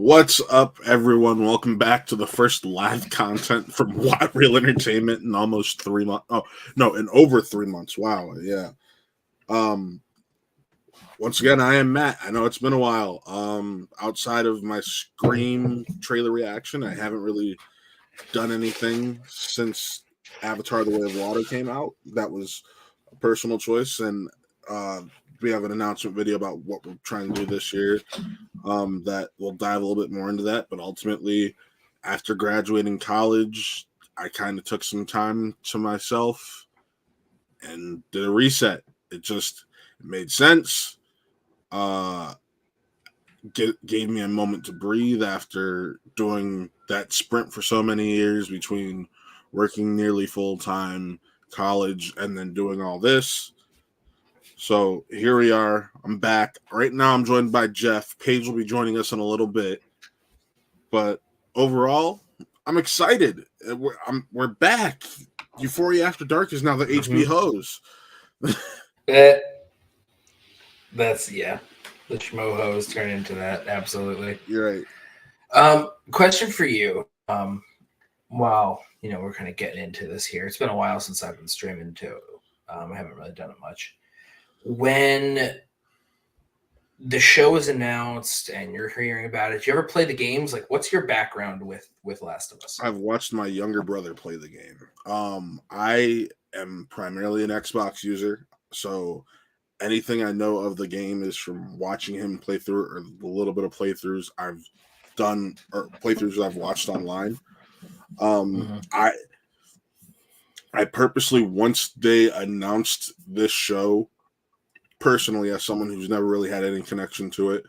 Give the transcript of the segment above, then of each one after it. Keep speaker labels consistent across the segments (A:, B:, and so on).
A: What's up, everyone? Welcome back to the first live content from What Real Entertainment in almost 3 months. Oh, no, in over 3 months. Wow, yeah. Once again, I am Matt. I know it's been a while. Outside of my Scream trailer reaction, I haven't really done anything since Avatar: The Way of Water came out. That was a personal choice, and we have an announcement video about what we're trying to do this year. That we'll dive a little bit more into that. But ultimately, after graduating college, I kind of took some time to myself and did a reset. It made sense. Gave me a moment to breathe after doing that sprint for so many years between working nearly full time, college, and then doing all this. So here we are. I'm back. Right now I'm joined by Geoff. Paige will be joining us in a little bit. But overall, I'm excited. We're back. Euphoria After Dark is now the HBO's.
B: That's the schmo hose turned into that. Absolutely.
A: You're right.
B: Question for you. Wow, we're kind of getting into this here. It's been a while since I've been streaming too. I haven't really done it much. When the show was announced and you're hearing about it, do you ever play the games? Like, what's your background with Last of Us?
A: I've watched my younger brother play the game. I am primarily an Xbox user, so anything I know of the game is from watching him play through it, or the little bit of playthroughs I've done or playthroughs I've watched online. I purposely, once they announced this show, personally, as someone who's never really had any connection to it,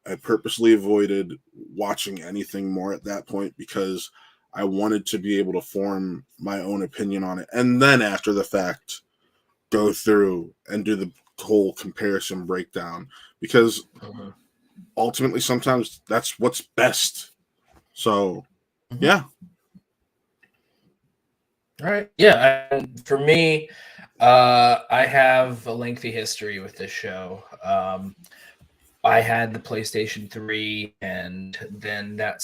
A: I purposely avoided watching anything more at that point because I wanted to be able to form my own opinion on it. And then after the fact, go through and do the whole comparison breakdown, because ultimately sometimes that's what's best. So, yeah.
B: All right. Yeah. And for me, I have a lengthy history with this show. I had the PlayStation 3, and then that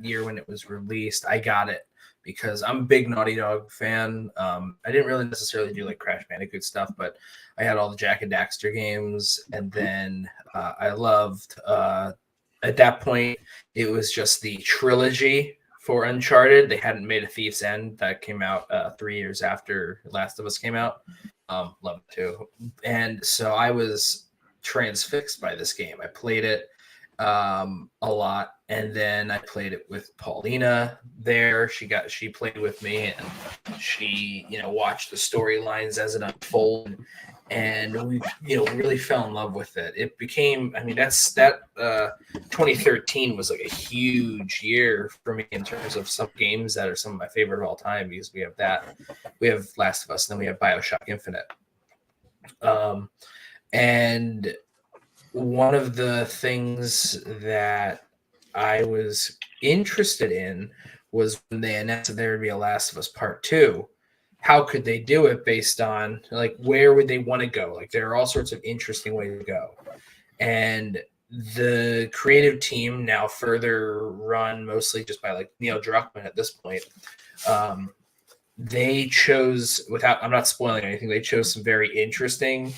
B: year when it was released, I got it because I'm a big Naughty Dog fan. I didn't really necessarily do like Crash Bandicoot stuff, but I had all the Jak and Daxter games, and then I loved. At that point, it was just the trilogy for Uncharted. They hadn't made a Thief's End that came out 3 years after Last of Us came out. Love it too. And so I was transfixed by this game. I played it a lot, and then I played it with Paulina there. She played with me, and she watched the storylines as it unfolded, and we really fell in love with it. It became, 2013 was like a huge year for me in terms of some games that are some of my favorite of all time, because we have Last of Us, and then we have BioShock Infinite. And one of the things that I was interested in was when they announced that there would be a Last of Us Part 2. How could they do it based on, like, where would they want to go? Like, there are all sorts of interesting ways to go. And the creative team, now further run mostly just by like Neil Druckmann at this point, they chose, I'm not spoiling anything, they chose some very interesting,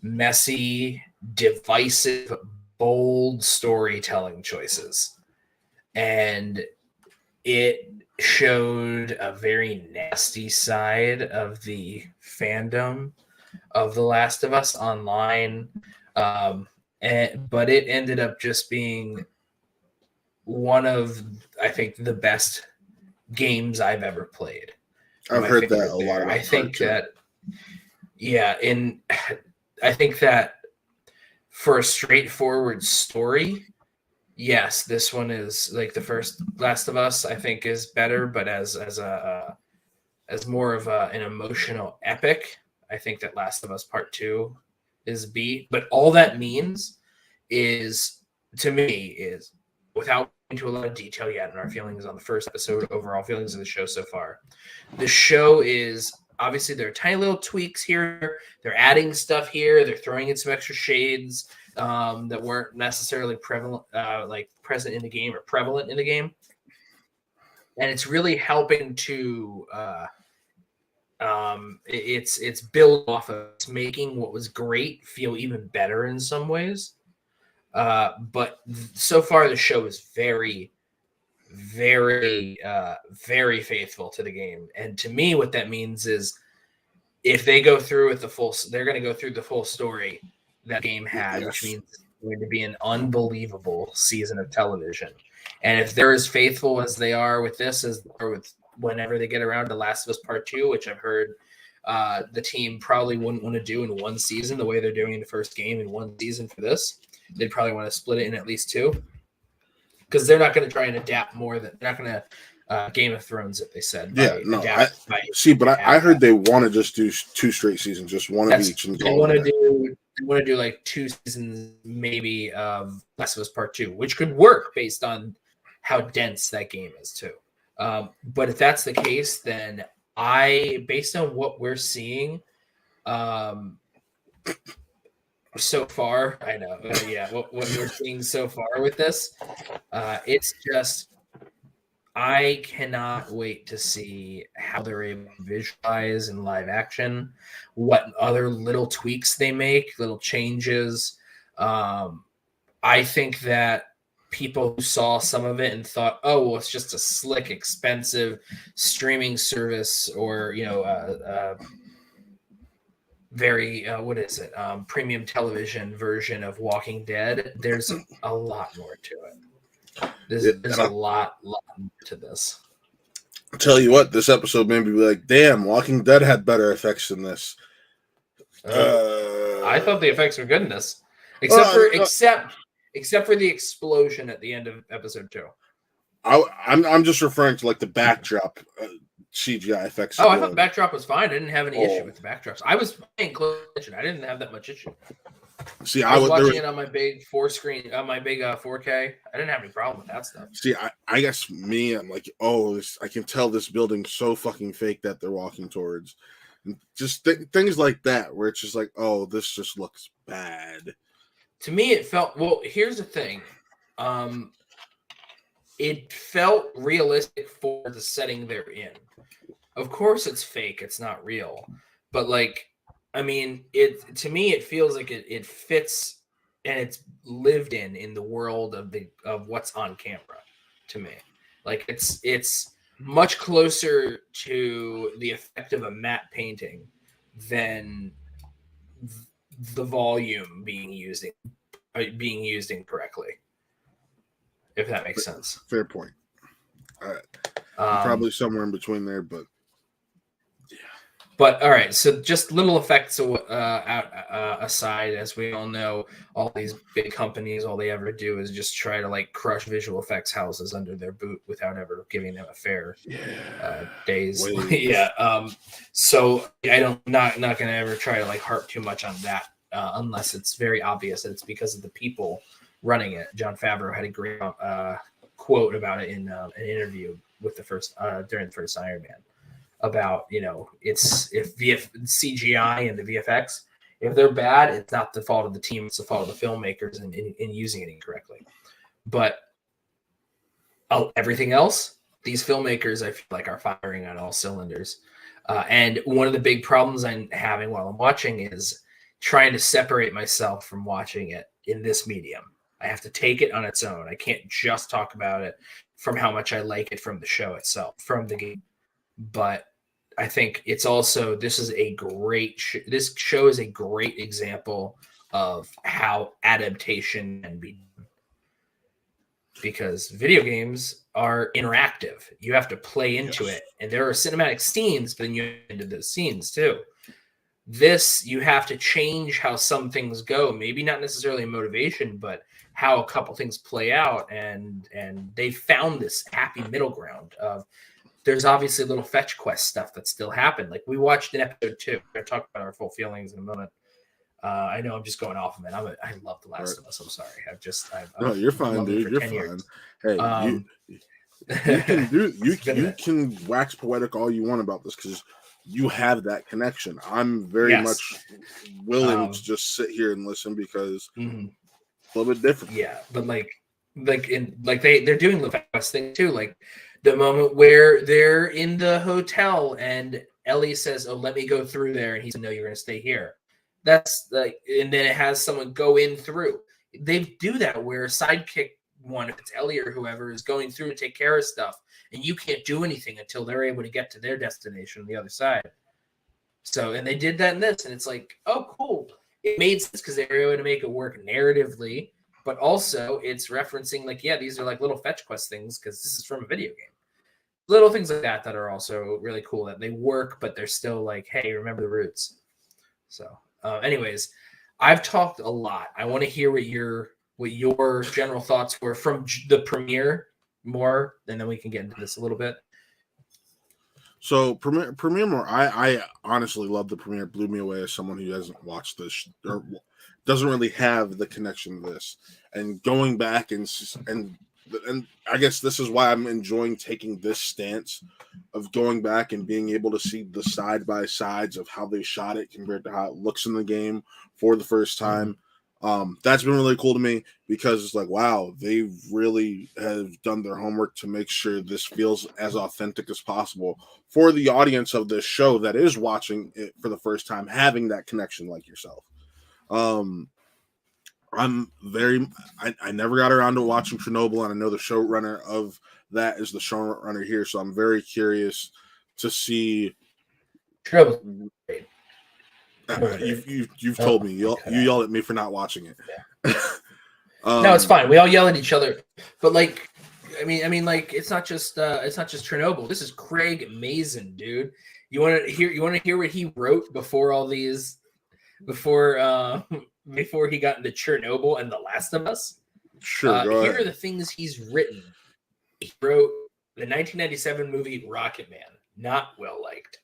B: messy, divisive, bold storytelling choices. And it showed a very nasty side of the fandom of The Last of Us online. But it ended up just being one of, I think, the best games I've ever played.
A: I've heard that a lot.
B: I think that for a straightforward story, yes, this one is like the first Last of Us, I think, is better, but as more of an emotional epic, I think that Last of Us Part 2 is B. But all that means is, to me, is, without into a lot of detail yet in our feelings on the first episode, overall feelings of the show so far, the show is, obviously there are tiny little tweaks here, they're adding stuff here, they're throwing in some extra shades that weren't necessarily prevalent present in the game or prevalent in the game. And it's really helping to it's built off of making what was great feel even better in some ways. But so far the show is very, very, very faithful to the game. And to me, what that means is if they go through with they're going to go through the full story that game had, which means it's going to be an unbelievable season of television. And if they're as faithful as they are with this or with whenever they get around to Last of Us Part 2, which I've heard the team probably wouldn't want to do in one season, the way they're doing in the first game in one season for this, they'd probably want to split it in at least 2. Because they're not going to try and adapt more. They're not going to Game of Thrones it, they said.
A: I heard they want to just do 2 straight seasons, just one of each.
B: They want to do like 2 seasons, maybe of Last of Us Part 2, which could work based on how dense that game is too. But if that's the case, then based on what we're seeing, so far, I know, what we're seeing so far with this, it's just. I cannot wait to see how they're able to visualize in live action, what other little tweaks they make, little changes. I think that people who saw some of it and thought, oh, well, it's just a slick, expensive streaming service or, very, premium television version of Walking Dead. There's a lot more to it. There's a lot to this.
A: I'll tell you what, this episode made me be like, damn, Walking Dead had better effects than this.
B: I thought the effects were good in this. Except for the explosion at the end of episode 2.
A: I'm just referring to like the backdrop CGI effects.
B: Oh, I thought the backdrop was fine. I didn't have any issue with the backdrops. I was paying close attention. I didn't have that much issue.
A: See,
B: I was watching it on my big 4K. I didn't have any problem with that stuff.
A: See, I guess I'm like, I can tell this building's so fucking fake that they're walking towards. And just things like that, where it's just like, oh, this just looks bad.
B: To me, it felt, well, here's the thing. It felt realistic for the setting they're in. Of course it's fake. It's not real. But like, I mean, to me, it feels like it fits and it's lived in the world of what's on camera to me. Like it's much closer to the effect of a matte painting than the volume being used incorrectly. If that makes sense.
A: Fair point. All right. Probably somewhere in between there, but yeah.
B: But all right, so just little effects aside, as we all know, all these big companies, all they ever do is just try to like crush visual effects houses under their boot without ever giving them a fair days. So I'm not going to ever try to like harp too much on that unless it's very obvious that it's because of the people running it. Jon Favreau had a great quote about it in an interview with during the first Iron Man. About, it's if CGI and the VFX, if they're bad, it's not the fault of the team, it's the fault of the filmmakers in using it incorrectly. But everything else, these filmmakers, I feel like, are firing on all cylinders. And one of the big problems I'm having while I'm watching is trying to separate myself from watching it in this medium. I have to take it on its own. I can't just talk about it from how much I like it from the show itself, from the game. But I think it's also, this show is a great example of how adaptation can be done. Because video games are interactive. You have to play into it. And there are cinematic scenes, but then you get into those scenes too. This, you have to change how some things go. Maybe not necessarily motivation, but how a couple things play out. And they found this happy middle ground of, there's obviously little fetch quest stuff that still happened. Like we watched in episode 2. We're going to talk about our full feelings in a moment. I know I'm just going off of it. I love The Last of Us. I'm sorry.
A: No, you're fine, dude. You're fine. Years. Hey, you can wax poetic all you want about this because you have that connection. I'm very much willing to just sit here and listen because it's a little bit different.
B: Yeah, but like they're doing the fast thing too. Like the moment where they're in the hotel and Ellie says, "Oh, let me go through there," and he said, "No, you're going to stay here." That's like, and then it has someone go in through. They do that where sidekick one, if it's Ellie or whoever, is going through to take care of stuff, and you can't do anything until they're able to get to their destination on the other side. So, and they did that in this, and it's like, oh, cool. It made sense because they were able to make it work narratively, but also it's referencing like, yeah, these are like little fetch quest things because this is from a video game. Little things like that are also really cool that they work, but they're still like, hey, remember the roots. So, anyways, I've talked a lot. I want to hear what your general thoughts were from the premiere more, and then we can get into this a little bit.
A: So premiere more. I honestly love the premiere. Blew me away as someone who hasn't watched this or doesn't really have the connection to this. And going back and I guess this is why I'm enjoying taking this stance of going back and being able to see the side by sides of how they shot it compared to how it looks in the game for the first time. That's been really cool to me because it's like, wow, they really have done their homework to make sure this feels as authentic as possible for the audience of this show that is watching it for the first time, having that connection like yourself. I never got around to watching Chernobyl, and I know the showrunner of that is the showrunner here, so I'm very curious to see.
B: Chernobyl.
A: You've told me you yelled at me for not watching it.
B: Yeah. No, it's fine. We all yell at each other, but like, I mean, like it's not just Chernobyl. This is Craig Mazin, dude. You want to hear what he wrote before all these, before he got into Chernobyl and The Last of Us?
A: Sure.
B: Here are the things he's written. He wrote the 1997 movie Rocket Man, not well liked.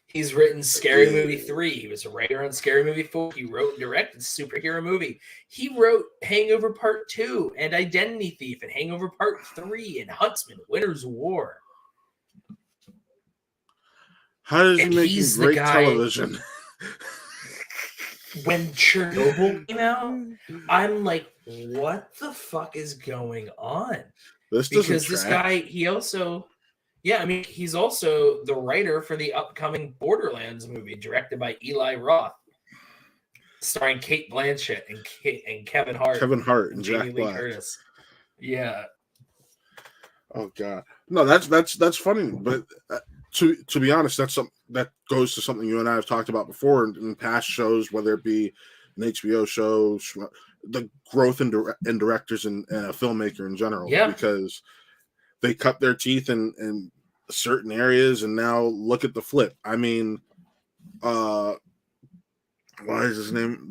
B: He's written Scary Movie 3. He was a writer on Scary Movie 4. He wrote and directed Superhero Movie. He wrote Hangover Part 2 and Identity Thief and Hangover Part 3 and Huntsman, Winter's War.
A: How does he make great television?
B: When Chernobyl came out, I'm like, what the fuck is going on? Because this guy, he also... Yeah, I mean, he's also the writer for the upcoming Borderlands movie, directed by Eli Roth, starring Cate Blanchett and Kevin Hart.
A: Kevin Hart and
B: Jamie
A: Jack
B: Lee
A: Black.
B: Curtis. Yeah.
A: Oh God, no, that's funny. But to be honest, that's something that goes to something you and I have talked about before in past shows, whether it be an HBO show, the growth in directors and a filmmaker in general.
B: Yeah.
A: Because they cut their teeth in certain areas, and now look at the flip. I mean, what is his name?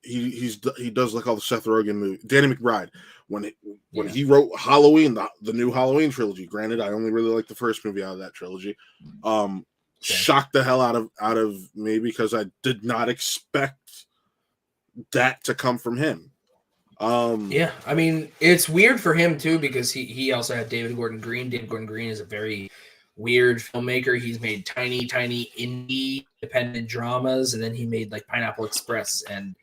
A: He does like all the Seth Rogen movies. Danny McBride. When he wrote Halloween, the new Halloween trilogy. Granted, I only really like the first movie out of that trilogy. Shocked the hell out of me because I did not expect that to come from him.
B: Yeah, I mean, it's weird for him too because he also had David Gordon Green. David Gordon Green is a very weird filmmaker. He's made tiny indie independent dramas, and then he made like Pineapple Express and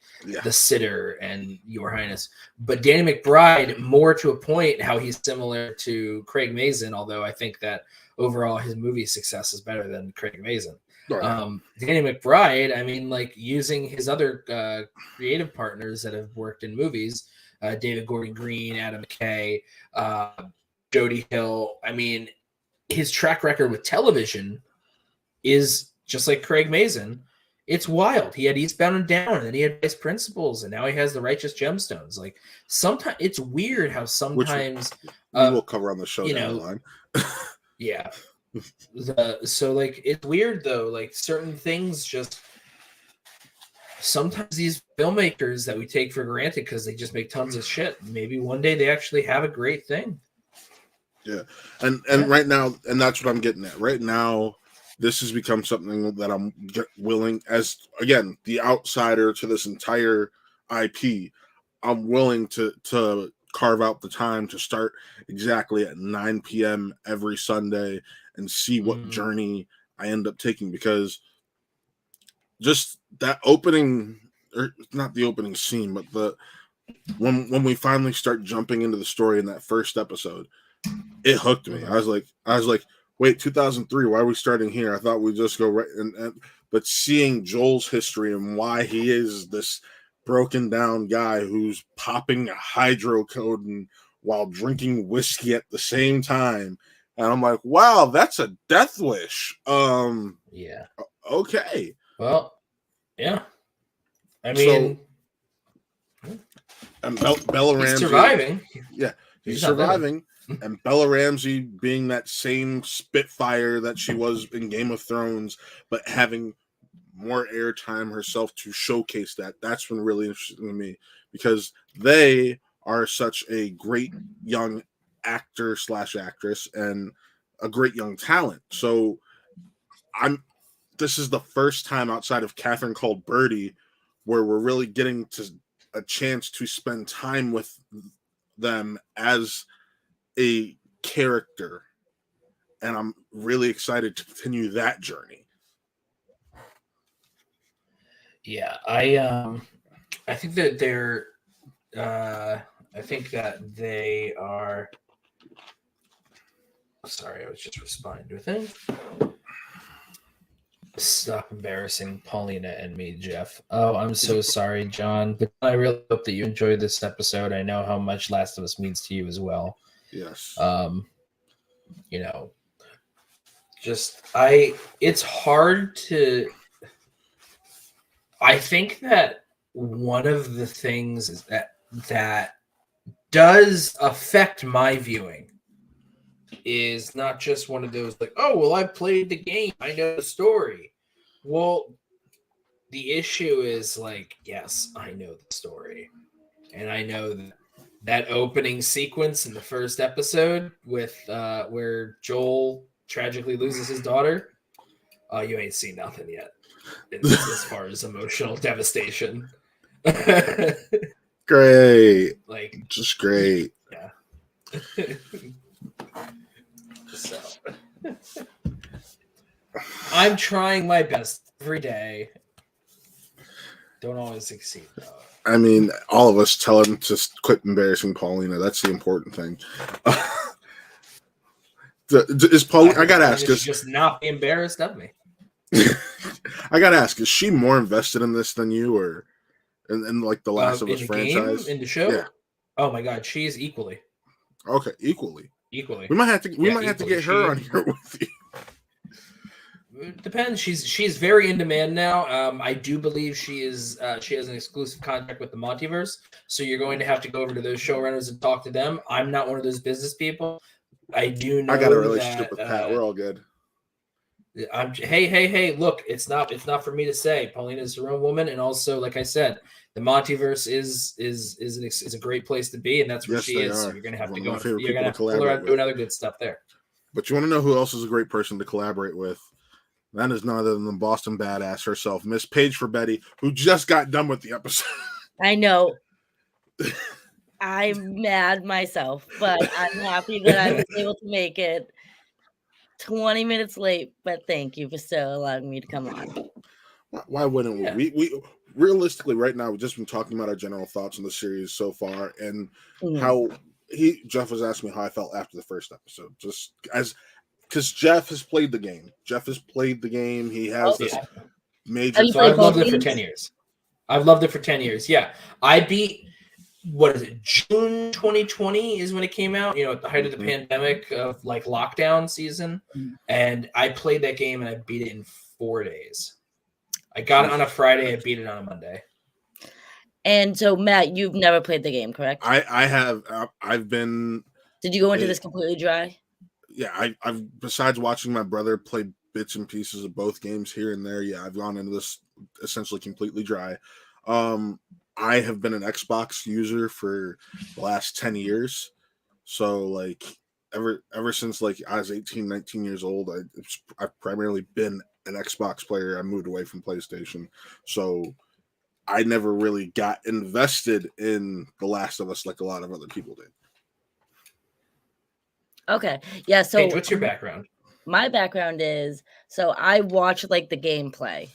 B: The Sitter and Your Highness. But Danny McBride, more to a point, how he's similar to Craig Mazin, although I think that overall his movie success is better than Craig Mazin. Right. Danny McBride, I mean, like using his other creative partners that have worked in movies, David Gordon Green, Adam McKay, Jody Hill. I mean, his track record with television is just like Craig Mazin. It's wild. He had Eastbound and Down, and then he had Vice Principals, and now he has The Righteous Gemstones. Like sometimes it's weird how sometimes
A: we will cover on the show down the line.
B: Yeah. So like it's weird though, like certain things just sometimes these filmmakers that we take for granted because they just make tons of shit, maybe one day they actually have a great thing.
A: And right now, and that's what I'm getting at right now, this has become something that I'm willing, as again the outsider to this entire IP, I'm willing to carve out the time to start exactly at 9 p.m. every Sunday and see what journey I end up taking, because just that opening, or not the opening scene, but when we finally start jumping into the story in that first episode, it hooked me. I was like, wait, 2003. Why are we starting here? I thought we'd just go right. But seeing Joel's history and why he is this broken down guy who's popping hydrocodone while drinking whiskey at the same time, and I'm like, wow, that's a death wish.
B: Yeah.
A: Okay.
B: Well, yeah. I mean,
A: and Bella Ramsey
B: surviving.
A: Yeah, he's surviving. And Bella Ramsey being that same Spitfire that she was in Game of Thrones, but having more airtime herself to showcase that. That's been really interesting to me because they are such a great young actor / actress and a great young talent. So this is the first time outside of Catherine called Birdie where we're really getting to a chance to spend time with them as a character, and I'm really excited to continue that journey.
B: Yeah, I think that I think that they are. Sorry, I was just responding to a thing. Stop embarrassing Paulina and me, Geoff. Oh, I'm so sorry, John. But I really hope that you enjoyed this episode. I know how much Last of Us means to you as well.
A: Yes.
B: You know, it's hard to. I think that one of the things is that does affect my viewing is not just one of those like, oh, well, I played the game, I know the story. Well, the issue is like, yes, I know the story. And I know that opening sequence in the first episode with where Joel tragically loses his daughter. You ain't seen nothing yet as far as emotional devastation.
A: Great.
B: Like,
A: just great.
B: Yeah. So I'm trying my best every day. Don't always succeed, though.
A: I mean, all of us tell him to quit embarrassing Paulina. That's the important thing. Is Paulina? I gotta ask.
B: Just not be embarrassed of me.
A: I gotta ask. Is she more invested in this than you, or in like the Last of Us franchise?
B: In the show? Yeah. Oh my God, she's equally.
A: Okay, equally.
B: Equally.
A: We might have to get her on here with you.
B: It depends. She's very in demand now. I do believe she has an exclusive contract with the Multiverse, so you're going to have to go over to those showrunners and talk to them. I'm not one of those business people. I do know.
A: I got a relationship with Pat. We're all good.
B: Hey! Look, it's not for me to say. Paulina is her own woman, and also, like I said, the Multiverse is a great place to be, and that's where she is. So you're gonna have to go. You're gonna have to pull her out doing other good stuff there.
A: But you want to know who else is a great person to collaborate with? That is none other than the Boston badass herself, Miss Paige for Betty, who just got done with the episode.
C: I know. I'm mad myself, but I'm happy that I was able to make it 20 minutes late. But thank you for still allowing me to come on.
A: Why wouldn't we? We realistically, right now, we've just been talking about our general thoughts on the series so far and how Geoff was asking me how I felt after the first episode. Just as because Geoff has played the game. He has this major.
B: So I've loved it for 10 years. I've loved it for 10 years. Yeah. I beat, what is it, June 2020 is when it came out, at the height of the pandemic of like lockdown season. And I played that game and I beat it in 4 days. I got it on a Friday. I beat it on a Monday.
C: And so, Matt, you've never played the game, correct?
A: I have. I've been.
C: Did you go into this completely dry?
A: Yeah, I've besides watching my brother play bits and pieces of both games here and there, I've gone into this essentially completely dry. I have been an Xbox user for the last 10 years. So like ever since like I was 18, 19 years old, I've primarily been an Xbox player. I moved away from PlayStation. So I never really got invested in The Last of Us like a lot of other people did.
C: Okay. Yeah. So
B: Paige, what's your background?
C: My background is, so I watch like the gameplay.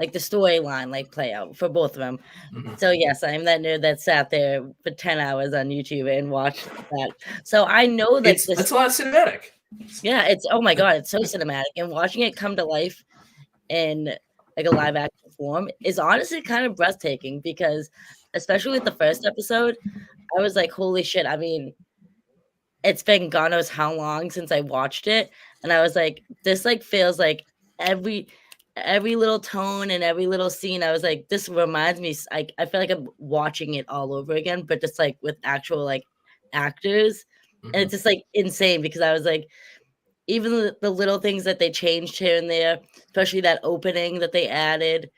C: like the storyline like play out for both of them.
B: Mhm.
C: So yes, I'm that nerd that sat there for 10 hours on YouTube and watched that. So I know that
B: It's a lot of cinematic.
C: yeah, it's oh my god, it's so cinematic, and watching it come to life in like a live action form is honestly kind of breathtaking because especially with the first episode, I was like, holy shit. I mean, it's been God knows how long since I watched it. And I was like, this like feels like every little tone and every little scene. I was like, this reminds me. I feel like I'm watching it all over again, but just like with actual like actors. And
B: Mhm.
C: it's just like insane because I was like, even the little things that they changed here and there, especially that opening that they added,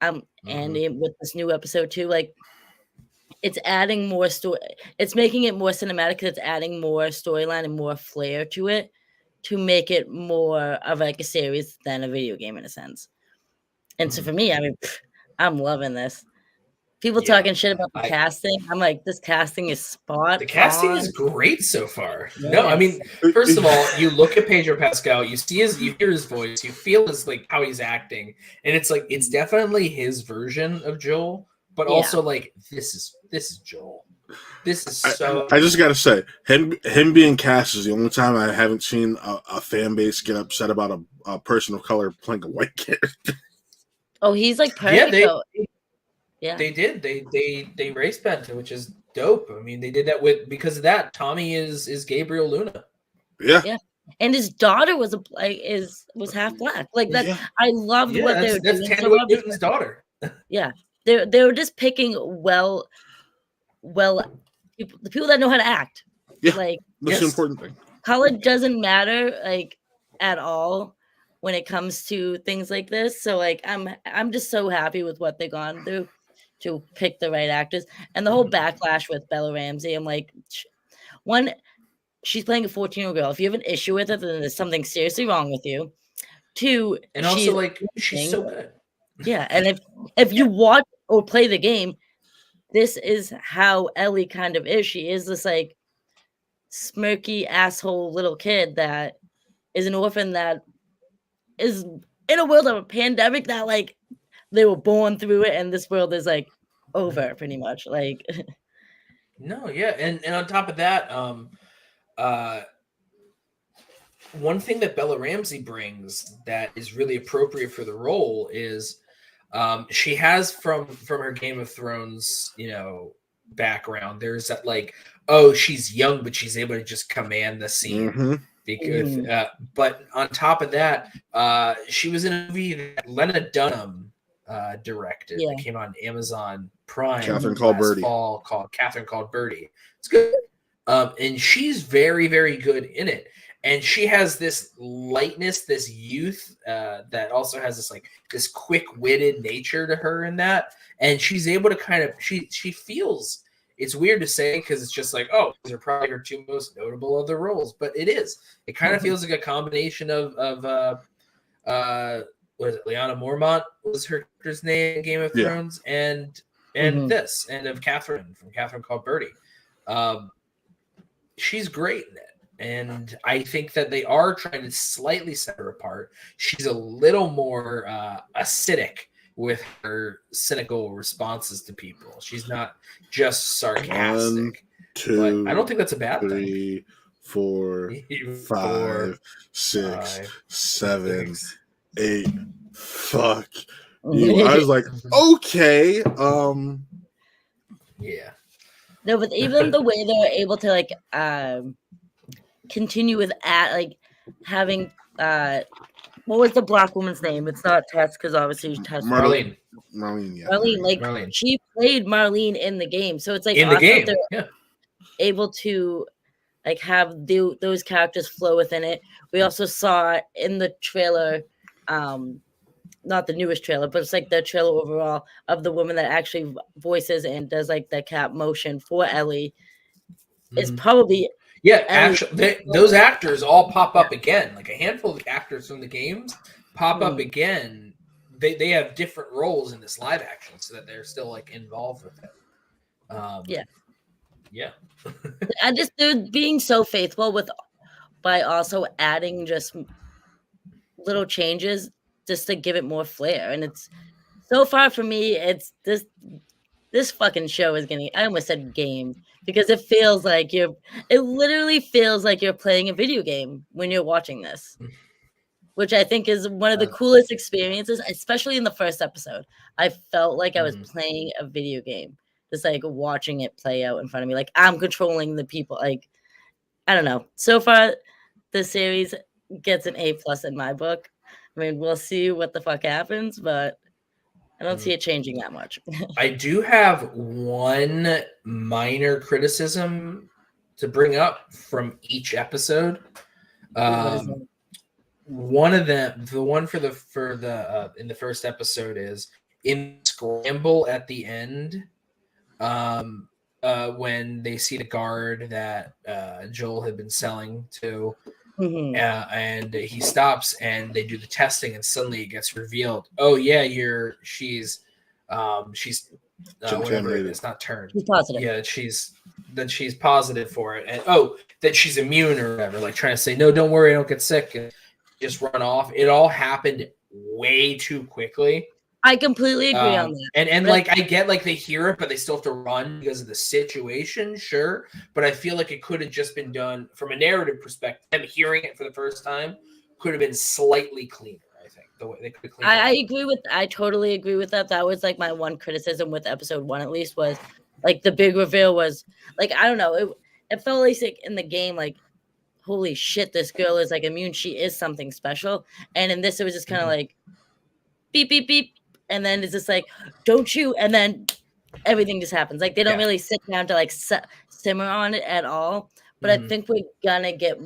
C: and with this new episode too, like it's adding more story. It's making it more cinematic. 'Cause it's adding more storyline and more flair to it to make it more of like a series than a video game in a sense. And so for me, I mean, I'm loving this. People
B: Yeah.
C: talking shit about the casting. I'm like, this casting is spot
B: The casting
C: on.
B: is great so far. No, I
C: Yes.
B: mean, first of all, you look at Pedro Pascal, you hear his voice, you feel his like how he's acting, and it's like it's definitely his version of Joel, but
C: Yeah.
B: also like this is Joel. This is so.
A: I just gotta say, him being cast is the only time I haven't seen a fan base get upset about a person of color playing a white character.
C: Oh, he's like perfect though.
B: Yeah, they did. They race bent, which is dope. I mean, they did that because of that. Tommy is Gabriel Luna.
A: Yeah.
C: And his daughter was was half black. Like that, I loved what they were doing.
B: That's Tandway Newton's daughter.
C: Yeah, they were just picking well, the people that know how to act.
A: Yeah,
C: like
A: that's the important thing.
C: Color doesn't matter like at all when it comes to things like this. So like I'm just so happy with what they've gone through to pick the right actors, and the whole backlash with Bella Ramsey. I'm like, one, she's playing a 14-year-old girl. If you have an issue with it, then there's something seriously wrong with you. Two,
B: and also like she's so good.
C: Yeah, and if you watch or play the game, this is how Ellie kind of is. She is this like smirky asshole little kid that is an orphan that is in a world of a pandemic that like they were born through it, and this world is like over pretty much. Like
B: no, yeah, and on top of that, one thing that Bella Ramsey brings that is really appropriate for the role is she has from her Game of Thrones, background. There's that like, oh, she's young, but she's able to just command the scene. Because, but on top of that, she was in a movie that Lena Dunham directed that came on Amazon Prime
A: Catherine Called Birdie.
B: Fall, called Catherine Called Birdie. It's good, and she's very, very good in it. And she has this lightness, this youth that also has this quick-witted nature to her in that. And she's able to kind of she feels. It's weird to say because it's just like, oh, these are probably her two most notable other roles, but it is. It kind of feels like a combination of what is it? Lyanna Mormont was her name in Game of Thrones, and this, and of Catherine from Catherine Called Birdie. She's great in it. And I think that they are trying to slightly set her apart. She's a little more acidic with her cynical responses to people. She's not just sarcastic.
A: 1, 2,
B: but I don't think that's a bad
A: 3,
B: thing.
A: 4, 5, 6, 7, 8. Fuck you. I was like, okay.
B: Yeah.
C: No, but even the way they were able to like continue with having what was the black woman's name? It's not Tess because obviously Tess.
B: Marlene,
C: yeah. Marlene. She played Marlene in the game, so it's like
B: in the game, they're
C: able to like have those characters flow within it. We also saw in the trailer, not the newest trailer, but it's like the trailer overall of the woman that actually voices and does like the cap motion for Ellie. It's probably.
B: Yeah, actually, those actors all pop up again. Like a handful of actors from the games pop up again. They have different roles in this live action, so that they're still like involved with it. Yeah.
C: They're being so faithful by also adding just little changes just to give it more flair, and So far for me, it's this fucking show is getting. I almost said game because it feels like you're. It literally feels like you're playing a video game when you're watching this, which I think is one of the coolest experiences, especially in the first episode. I felt like I was playing a video game, just like watching it play out in front of me. Like I'm controlling the people. Like I don't know. So far, the series gets an A+ in my book. I mean, we'll see what the fuck happens, but I don't see it changing that much.
B: I do have one minor criticism to bring up from each episode.
C: What is that?
B: One of them, the one for the in the first episode is in scramble at the end. When they see the guard that Joel had been selling to, and he stops and they do the testing, and suddenly it gets revealed. Oh yeah, she's whatever it is, not turned.
C: She's positive.
B: Yeah, she's positive for it, and that she's immune or whatever. Like trying to say, no, don't worry, I don't get sick, and just run off. It all happened way too quickly.
C: I completely agree on that.
B: And like I get like they hear it, but they still have to run because of the situation, sure. But I feel like it could have just been done from a narrative perspective. Them hearing it for the first time could have been slightly cleaner, I think. The way they could clean
C: I totally agree with that. That was like my one criticism with episode 1, at least, was like the big reveal was like, I don't know, it felt like in the game, like, holy shit, this girl is like immune, she is something special. And in this it was just kind of like beep beep beep. And then it's just like, don't you? And then everything just happens. Like they don't really sit down to like simmer on it at all. But I think we're gonna get,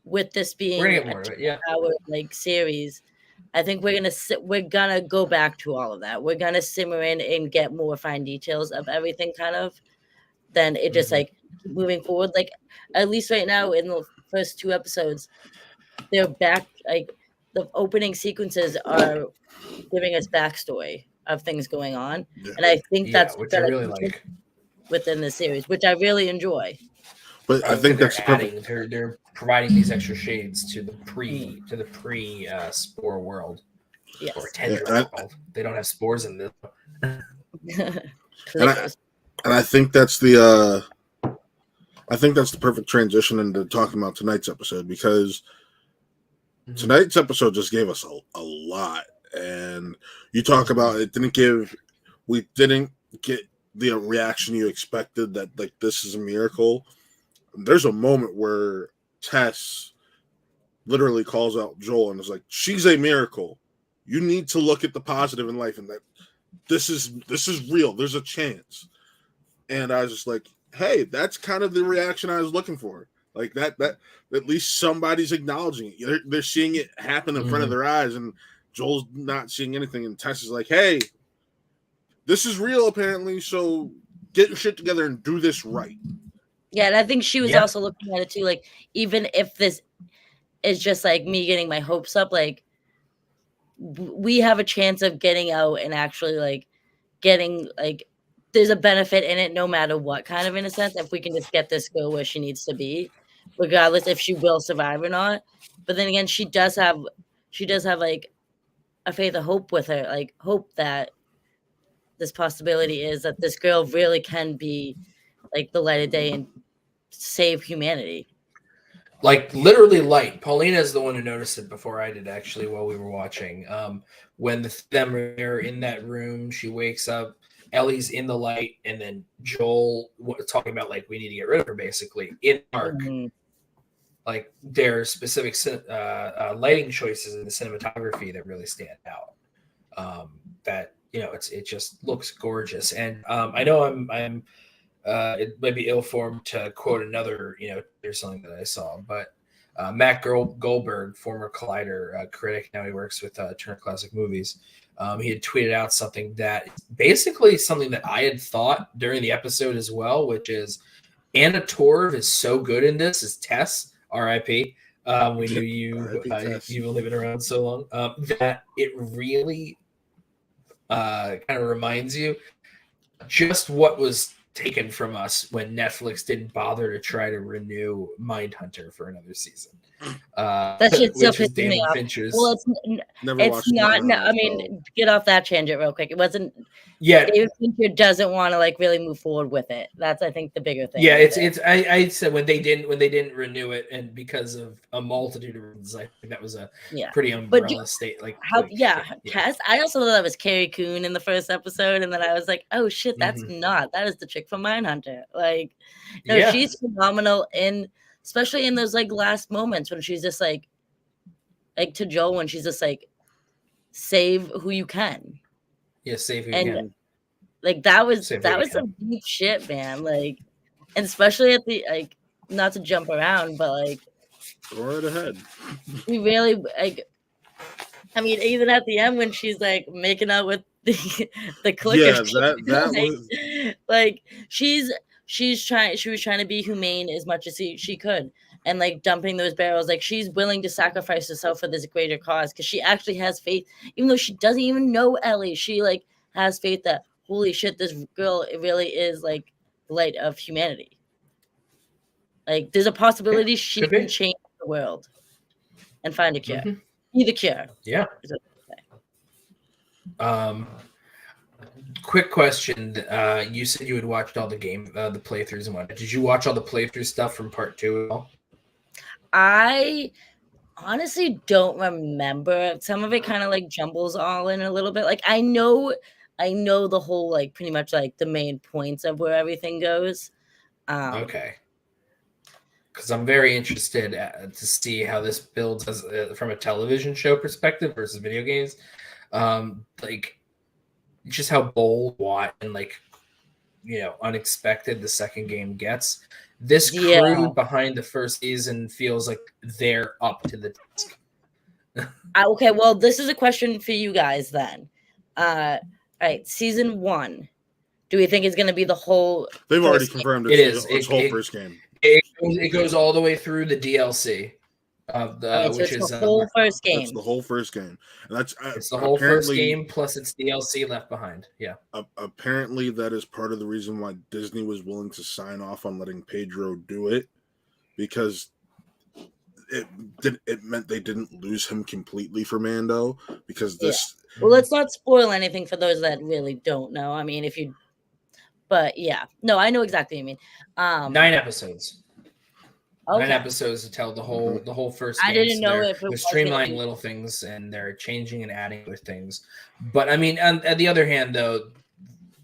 C: with this being
B: a 2-hour
C: like series, I think we're gonna go back to all of that. We're gonna simmer in and get more fine details of everything, kind of. Then it just like moving forward. Like at least right now in the first 2 episodes, they're back. Like the opening sequences are giving us backstory of things going on, and I think that's
B: which I really like
C: within the series, which I really enjoy.
A: But I think that's
B: adding, they're providing these extra shades to the pre spore world.
C: Yes.
B: Or tendril world. They don't have spores in this.
A: And I think that's the perfect transition into talking about tonight's episode, because tonight's episode just gave us a lot. And you talk about we didn't get the reaction you expected, that like this is a miracle. There's a moment where Tess literally calls out Joel and is like, she's a miracle. You need to look at the positive in life, and that this is real. There's a chance. And I was just like, hey, that's kind of the reaction I was looking for. Like that at least somebody's acknowledging it. They're seeing it happen in front of their eyes, and Joel's not seeing anything. And Tess is like, hey, this is real apparently, so get your shit together and do this right.
C: Yeah, and I think she was also looking at it too, like, even if this is just like me getting my hopes up, like we have a chance of getting out and actually like getting, like, there's a benefit in it no matter what, kind of, in a sense, if we can just get this girl where she needs to be, regardless if she will survive or not. But then again, she does have like a faith of hope with her, like hope that this possibility is that this girl really can be like the light of day and save humanity.
B: Like literally light. Paulina is the one who noticed it before I did, actually, while we were watching. When them are in that room, she wakes up, Ellie's in the light, and then Joel talking about like we need to get rid of her, basically, in dark. Like there are specific lighting choices in the cinematography that really stand out. That, you know, it just looks gorgeous. And I know I'm it might be ill-formed to quote another, you know, there's something that I saw, but Matt Goldberg, former Collider critic, now he works with Turner Classic Movies. He had tweeted out something that basically something that I had thought during the episode as well, which is Anna Torv is so good in this as Tess, R.I.P. We knew you were living around so long, that it really kind of reminds you just what was taken from us when Netflix didn't bother to try to renew Mindhunter for another season.
C: That shit still
B: which is
C: pisses me
B: David
C: off.
B: Fincher's.
C: Well,
A: Never
C: it's
A: watched
C: not.
A: it.
C: No, I mean, get off that tangent real quick. It wasn't.
B: Yeah,
C: David Fincher doesn't want to like really move forward with it. That's I think the bigger thing.
B: yeah.
C: with
B: It's
C: it.
B: I said when they didn't renew it, and because of a multitude of reasons, I think that was a pretty umbrella state. Like
C: how?
B: like,
C: Yeah, cast. I also thought that was Carrie Coon in the first episode, and then I was like, oh shit, that's not. That is the chick from Mindhunter. Like, no, she's phenomenal especially in those like last moments when she's just like to Joel when she's just like, save who you can.
B: Yeah, save who you can.
C: Like that was some deep shit, man. Like, and especially at the like, not to jump around, but like,
A: go right ahead.
C: We really like. I mean, even at the end when she's like making out with the clicker,
A: yeah, that was
C: like she was trying to be humane as much as she could, and like dumping those barrels, like she's willing to sacrifice herself for this greater cause because she actually has faith, even though she doesn't even know Ellie. She like has faith that holy shit, this girl it really is like the light of humanity. Like there's a possibility she can change the world and find a cure. Be the cure.
B: Yeah. Quick question. You said you had watched all the the playthroughs and whatnot. Did you watch all the playthrough stuff from part 2 at all?
C: I honestly don't remember. Some of it kind of like jumbles all in a little bit. Like I know the whole like pretty much like the main points of where everything goes.
B: Okay. Because I'm very interested to see how this builds as from a television show perspective versus video games. Like just how bold, and like unexpected the second game gets. This crew behind the first season feels like they're up to the task.
C: Okay, well, this is a question for you guys then. All right, season 1. Do we think it's going to be the whole?
A: They've already confirmed it's whole first game.
B: It goes all the way through the DLC of the which is
C: the whole first game.
A: It's the whole first game, and that's
B: it's the whole first game plus it's DLC left behind. Yeah.
A: Apparently, that is part of the reason why Disney was willing to sign off on letting Pedro do it, because it meant they didn't lose him completely for Mando. Because this.
C: Yeah. Well, let's not spoil anything for those that really don't know. I mean, but yeah, no, I know exactly what you mean.
B: 9 episodes.
C: Okay.
B: 9 episodes to tell the whole first game.
C: I didn't know if
B: they're streamlining little things and they're changing and adding other things. But I mean, on the other hand, though,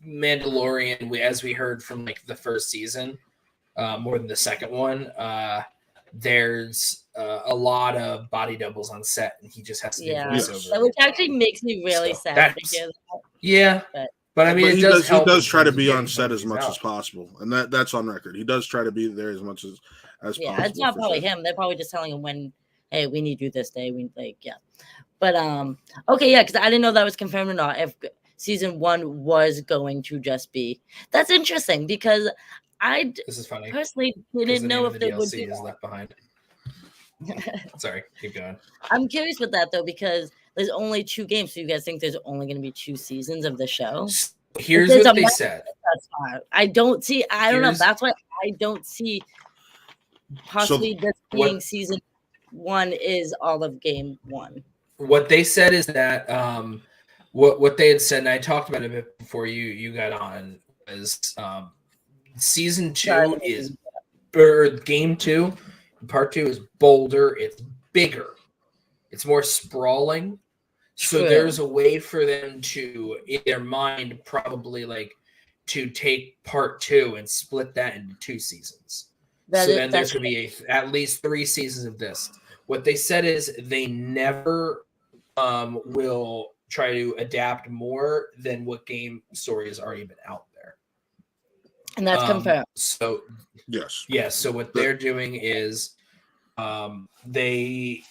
B: Mandalorian, as we heard from like the first season, more than the second one, there's a lot of body doubles on set, and he just has to do voiceover.
C: Which actually makes me really sad to hear that.
B: Yeah. But I mean,
A: he does try to be on set as much as possible, and that's on record. He does try to be there as much as possible.
C: Yeah, it's not probably him. They're probably just telling him when, hey, we need you this day. We But okay, yeah, because I didn't know that was confirmed or not. If season 1 was going to just be, that's interesting because
B: this is funny.
C: Personally didn't know if
B: the
C: they
B: DLC
C: would be
B: is left behind. Sorry, keep going.
C: I'm curious with that though because there's only 2 games. So you guys think there's only going to be 2 seasons of the show?
B: Here's what they said.
C: That's fine. I don't know. That's why I don't see possibly this being season 1 is all of game 1.
B: What they said is that what they had said, and I talked about it a bit before you got on, was season 2 or game 2, part 2 is bolder, it's bigger, it's more sprawling. So there's a way for them to, in their mind, probably like to take part 2 and split that into 2 seasons. Then there's going to be at least 3 seasons of this. What they said is they never will try to adapt more than what game story has already been out there.
C: And that's confirmed.
B: So
A: yes.
B: So what they're doing is they,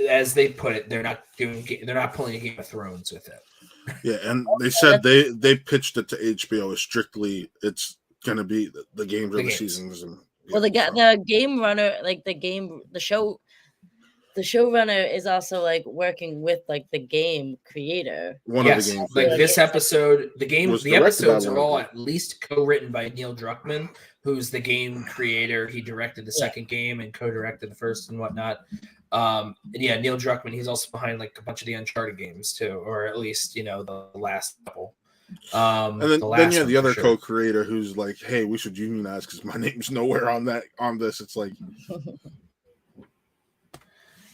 B: as they put it, they're not pulling a Game of Thrones with it.
A: Yeah, and they said they pitched it to HBO as strictly it's going to be the games or the seasons. And
C: the game runner, like the show, the showrunner is also like working with like the game creator.
A: One
B: yes,
A: of the games.
B: like
C: Yeah.
B: this episode, the
A: Was directed
B: episodes
A: by
B: are
A: one of
B: all
A: them.
B: at least co-written by Neil Druckmann, who's the game creator. He directed the second game and co-directed the first and whatnot. And yeah, Neil Druckmann, he's also behind like a bunch of the Uncharted games too, or at least, you know, the last couple.
A: And then you have the other co-creator who's like, hey, we should unionize because my name's nowhere on this. It's like,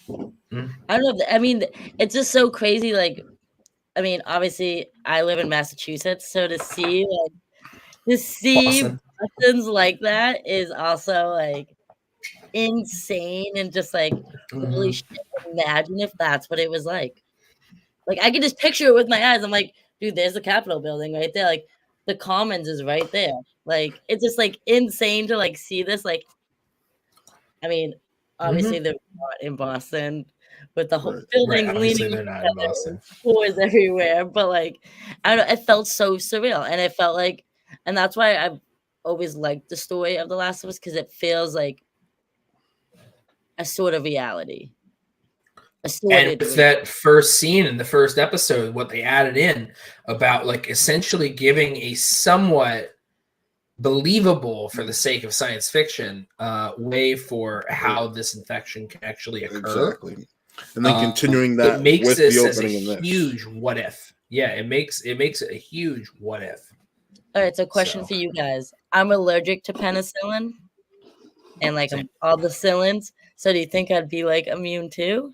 C: I don't know. I mean, it's just so crazy. Like, I mean, obviously, I live in Massachusetts, so to see Boston's like that is also like insane and just like holy shit. Imagine if that's what it was like. Like, I can just picture it with my eyes. I'm like, dude, there's the Capitol building right there. Like, the Commons is right there. Like, it's just like insane to like see this. Like, I mean, obviously they're not in Boston with the whole buildings leaning together, floors everywhere. But like, I don't know, it felt so surreal, and it felt like, and that's why I've always liked the story of The Last of Us, because it feels like a sort of reality.
B: And with that first scene in the first episode, what they added in about like essentially giving a somewhat believable, for the sake of science fiction, way for how this infection can actually occur.
A: Exactly. And then continuing that
B: it makes
A: with
B: this
A: the
B: as a
A: opening of
B: huge what if. Yeah, it makes it a huge what if.
C: All right, so question for you guys. I'm allergic to penicillin and like all the cillins. So do you think I'd be like immune too?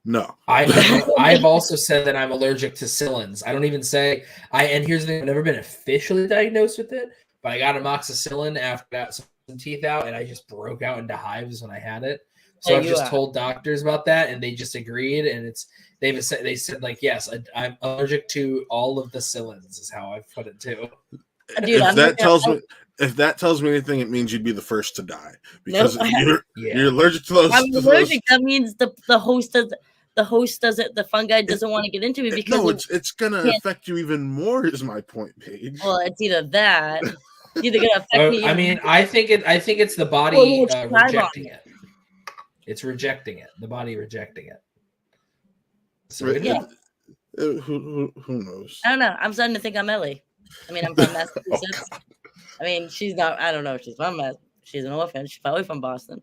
A: No.
B: I've also said that I'm allergic to cillins. I don't even say and here's the thing, I've never been officially diagnosed with it, but I got amoxicillin after I got some teeth out, and I just broke out into hives when I had it. So I've just told doctors about that, and they just agreed, and they said like, yes, I'm allergic to all of the cillins is how I've put it too.
C: Dude,
A: if that tells me anything, it means you'd be the first to die, because you're allergic to those.
C: I'm allergic. That means the host doesn't. The fungi doesn't want to get into me because
A: it's gonna affect you even more. Is my point, Paige?
C: Well, it's either that. It's either gonna affect me.
B: I mean, I think it's the body rejecting it. It's rejecting it. The body rejecting it. So
A: who knows?
C: I don't know. I'm starting to think I'm Ellie. I mean, I'm from Massachusetts. I mean, she's not. I don't know if she's from She's an orphan. She's probably from Boston.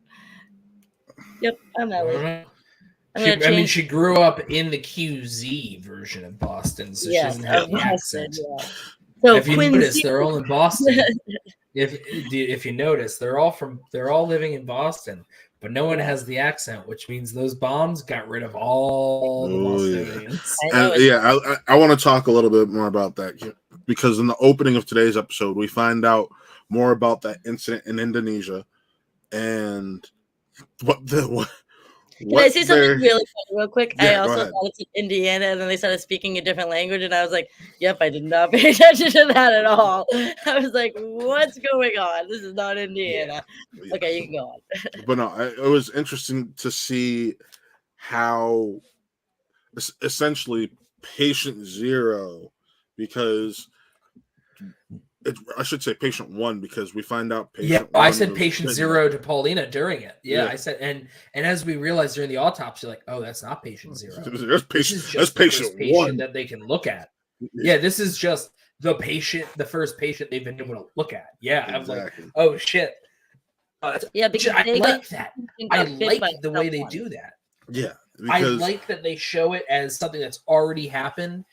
C: Yep, I'm Ellie.
B: I mean, she grew up in the QZ version of Boston, so she doesn't have the accent. Yeah. So if you notice, they're all in Boston. If you notice, they're all living in Boston, but no one has the accent, which means those bombs got rid of all the Bostonians.
A: I want to talk a little bit more about that, because in the opening of today's episode, we find out more about that incident in Indonesia and
C: Can I say something really funny real quick? Yeah, I also thought it's in Indiana, and then they started speaking a different language, and I was like, yep, I did not pay attention to that at all. I was like, what's going on? This is not Indiana. Yeah. Okay, you can go on.
A: But no, it was interesting to see how essentially patient zero, because I should say patient one, because we find out patient one.
B: I said patient zero to Paulina during it. I said, and as we realized during the autopsy, like, oh, that's not patient zero.
A: That's patient one
B: that they can look at. Yeah, this is just the first patient they've been able to look at. Yeah, exactly. I was like, oh shit.
C: Because
B: I like that. I like the way they do that.
A: Yeah,
B: I like that they show it as something that's already happened.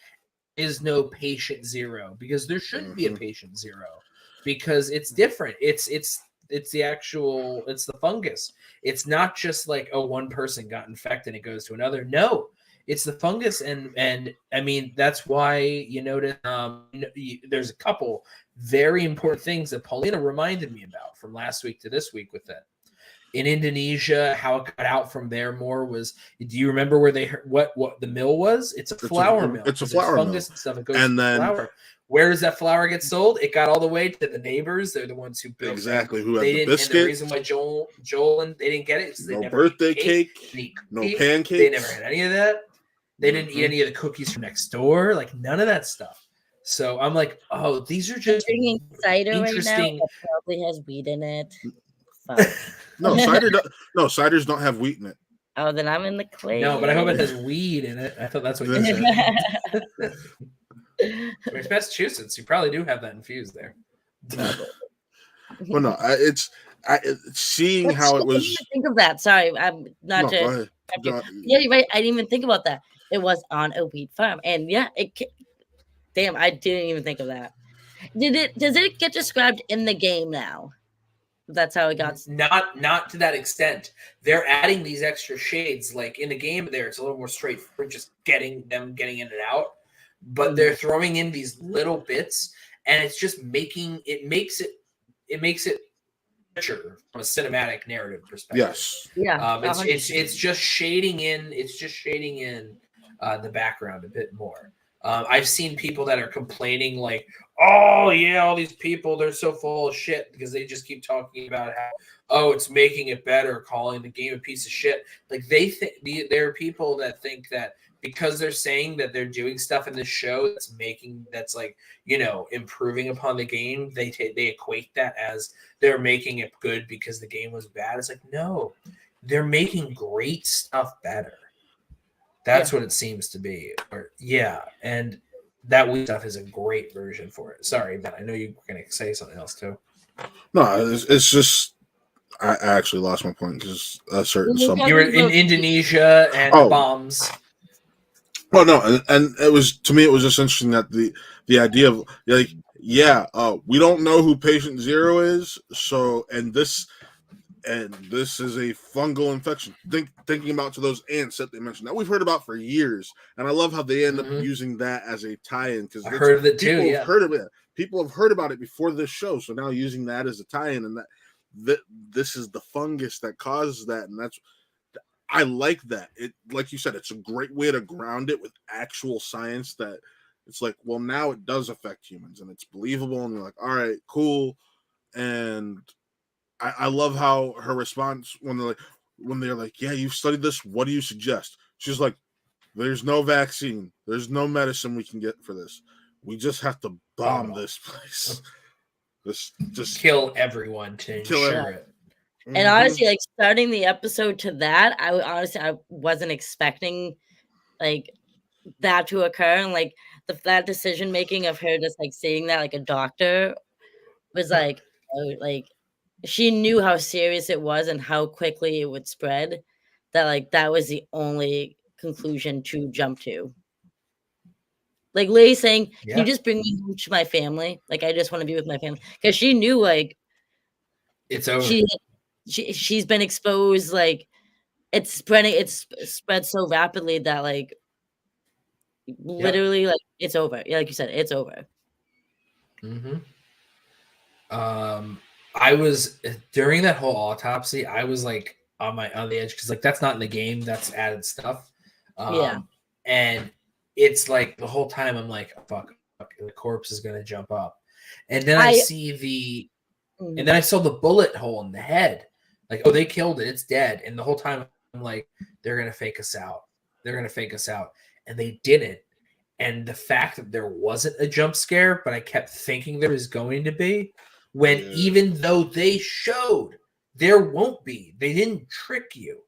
B: Is no patient zero, because there shouldn't be a patient zero, because it's different. It's the fungus. It's not just like, oh, one person got infected and it goes to another. No, it's the fungus, and I mean, that's why you notice there's a couple very important things that Paulina reminded me about from last week to this week with it. In Indonesia, how it got out from there more was, do you remember where they heard what the mill was? It's a flour mill.
A: It's a flour
B: fungus
A: mill.
B: And stuff. It goes to flour. Where does that flour get sold? It got all the way to the neighbors. They're the ones who built
A: exactly.
B: It.
A: Who had
B: they
A: the
B: didn't,
A: biscuit?
B: And the reason why Joel and they didn't get it is
A: no birthday cake, no pancakes.
B: They never had any of that. They didn't eat any of the cookies from next door. Like none of that stuff. So I'm like, oh, these are just
C: drinking cider interesting. Right now. That probably has weed in it.
A: No, ciders don't have wheat in it.
C: Oh, then I'm in the clear.
B: No, but I hope it has weed in it. I thought that's what you said. It's Massachusetts. You probably do have that infused there.
A: Well, no, seeing
C: That's
A: how
C: true.
A: it
C: I didn't
A: was.
C: even think of that. Sorry, I'm not
A: No,
C: to.
A: go ahead.
C: Yeah, you're right. I didn't even think about that. It was on a wheat farm, and yeah, damn, I didn't even think of that. Does it get described in the game now? That's how it got.
B: Not to that extent. They're adding these extra shades. Like in the game, there it's a little more straightforward, just getting in and out. But they're throwing in these little bits, and it's just makes it richer from a cinematic narrative perspective.
A: Yes.
C: Yeah.
B: It's just shading in. It's just shading in the background a bit more. I've seen people that are complaining like, oh yeah, all these people, they're so full of shit because they just keep talking about how, oh, it's making it better, calling the game a piece of shit. Like they think there are people that think that because they're saying that they're doing stuff in the show that's like, you know, improving upon the game, they equate that as they're making it good because the game was bad. It's like, no, they're making great stuff better. That's what it seems to be. And that Wii stuff is a great version for it. Sorry, Ben, I know you were going to say something else too.
A: No, it's just I actually lost my point because a certain
B: you were in Indonesia and the bombs.
A: Oh no, and it was, to me, it was just interesting that the idea of like, we don't know who Patient Zero is, so and this is a fungal infection. Thinking about to those ants that they mentioned that we've heard about for years, and I love how they end up using that as a tie-in because
B: I heard of it too.
A: People have heard of it. People have heard about it before this show, so now using that as a tie-in, and that this is the fungus that causes that, and that's. I like that. It, like you said, it's a great way to ground it with actual science that it's like, well, now it does affect humans and it's believable. And you're like, all right, cool. And I love how her response when they're like, yeah, you've studied this. What do you suggest? She's like, there's no vaccine. There's no medicine we can get for this. We just have to bomb this place. Just
B: kill everyone to ensure it.
C: And honestly, like starting the episode to that, I wasn't expecting like that to occur, and like that decision making of her just like saying that like a doctor was like she knew how serious it was and how quickly it would spread. That was the only conclusion to jump to. Like Lily saying, "Can you just bring me home to my family? Like I just want to be with my family," because she knew like
B: it's over.
C: She's been exposed, like it's spread so rapidly that like literally like it's over. Yeah, like you said, it's over.
B: I was during that whole autopsy, I was like on the edge because like that's not in the game, that's added stuff. And it's like the whole time I'm like, fuck, the corpse is gonna jump up. And then I see and then I saw the bullet hole in the head. Like, oh, they killed it. It's dead. And the whole time I'm like, they're going to fake us out. They're going to fake us out. And they didn't. And the fact that there wasn't a jump scare, but I kept thinking there was going to be, when even though they showed there won't be, they didn't trick you.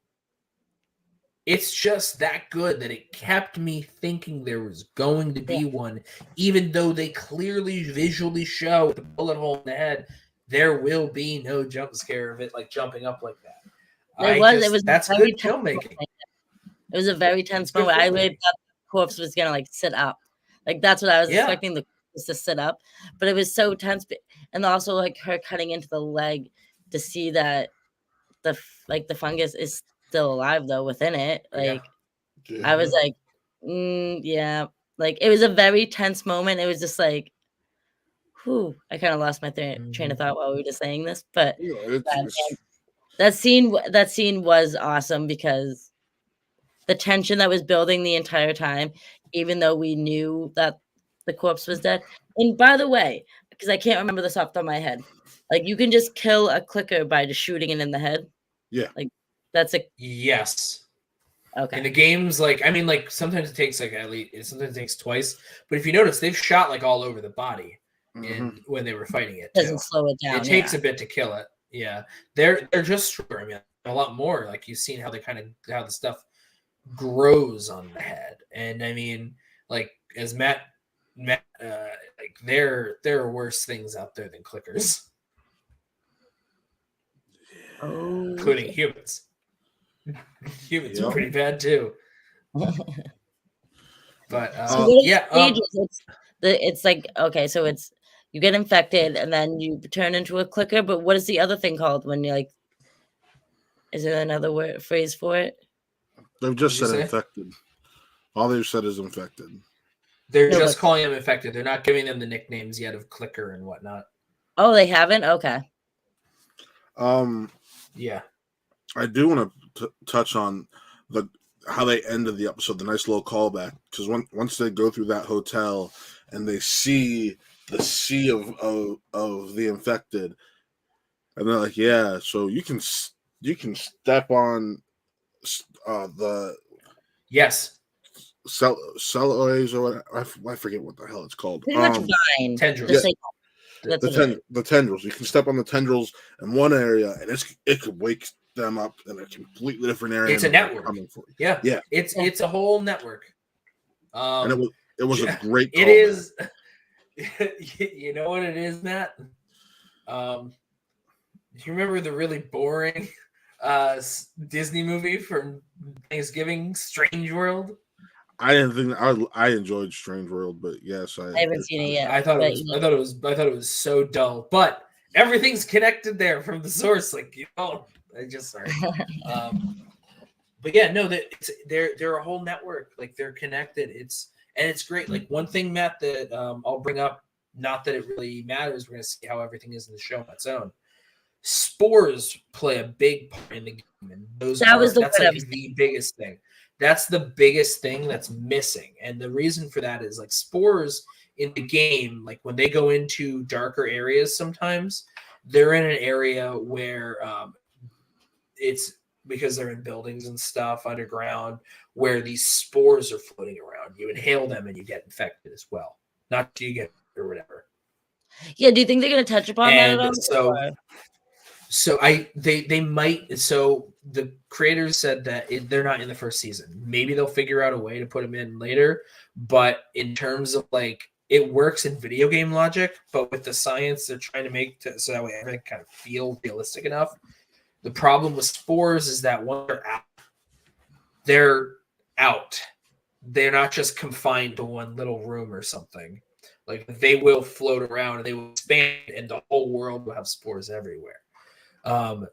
B: It's just that good that it kept me thinking there was going to be one, even though they clearly visually show the bullet hole in the head. There will be no jump scare of it like jumping up like that. That's good filmmaking.
C: It was a very tense moment. I really thought the corpse was gonna like sit up. Like that's what I was expecting the corpse to sit up. But it was so tense, and also like her cutting into the leg to see that the fungus is still alive though within it. Like I was like, like it was a very tense moment. It was just like, I kind of lost my train of thought while we were just saying this, but that scene was awesome because the tension that was building the entire time, even though we knew that the corpse was dead. And by the way, because I can't remember this off the top of my head, like you can just kill a clicker by just shooting it in the head.
A: Yeah,
C: like that's a
B: yes.
C: Okay.
B: In the games, like I mean, like sometimes it takes like at least sometimes it takes twice, but if you notice, they've shot like all over the body. And when they were fighting it,
C: doesn't slow it down.
B: It takes a bit to kill it. Yeah, they're just. I mean, a lot more. Like you've seen how how the stuff grows on the head, and I mean, like as Matt, like there are worse things out there than clickers, including humans. Humans are pretty bad too. But
C: it's like, okay, so it's you get infected and then you turn into a clicker, but what is the other thing called when you like, is there another phrase for it?
A: They've just said infected. All they've said is infected.
B: They're just calling them infected. They're not giving them the nicknames yet of clicker and whatnot.
C: Oh, they haven't? Okay.
B: Yeah.
A: I do want to touch on how they ended the episode, the nice little callback, because once they go through that hotel and they see the sea of the infected, and they're like, yeah, so you can step on the celluloid or whatever. I forget what the hell it's called.
C: Pretty much vine.
B: Tendrils.
A: The tendrils. You can step on the tendrils in one area, and it could wake them up in a completely different area.
B: It's a network. Yeah. It's a whole network.
A: And it was a great call.
B: It is. You know what it is, Matt? Do you remember the really boring Disney movie from Thanksgiving, Strange World?
A: I didn't think I enjoyed Strange World, but yes,
C: I haven't seen it yet.
B: I thought it was so dull, but everything's connected there from the source. Like, I just sorry. But yeah, no, they're a whole network. Like they're connected. It's great. Like one thing, Matt, that I'll bring up. Not that it really matters. We're gonna see how everything is in the show on its own. Spores play a big part in the game, and that's like the biggest thing. That's the biggest thing that's missing, and the reason for that is like spores in the game, like when they go into darker areas, sometimes they're in an area where it's because they're in buildings and stuff underground where these spores are floating around. You inhale them and you get infected as well. Not do you get or whatever.
C: Yeah, do you think they're going to touch upon that at all?
B: So they might. So the creators said that they're not in the first season. Maybe they'll figure out a way to put them in later. But in terms of like, it works in video game logic, but with the science they're trying to make so that way everything kind of feel realistic enough. The problem with spores is that when they're out. They're not just confined to one little room or something. Like they will float around and they will expand, and the whole world will have spores everywhere.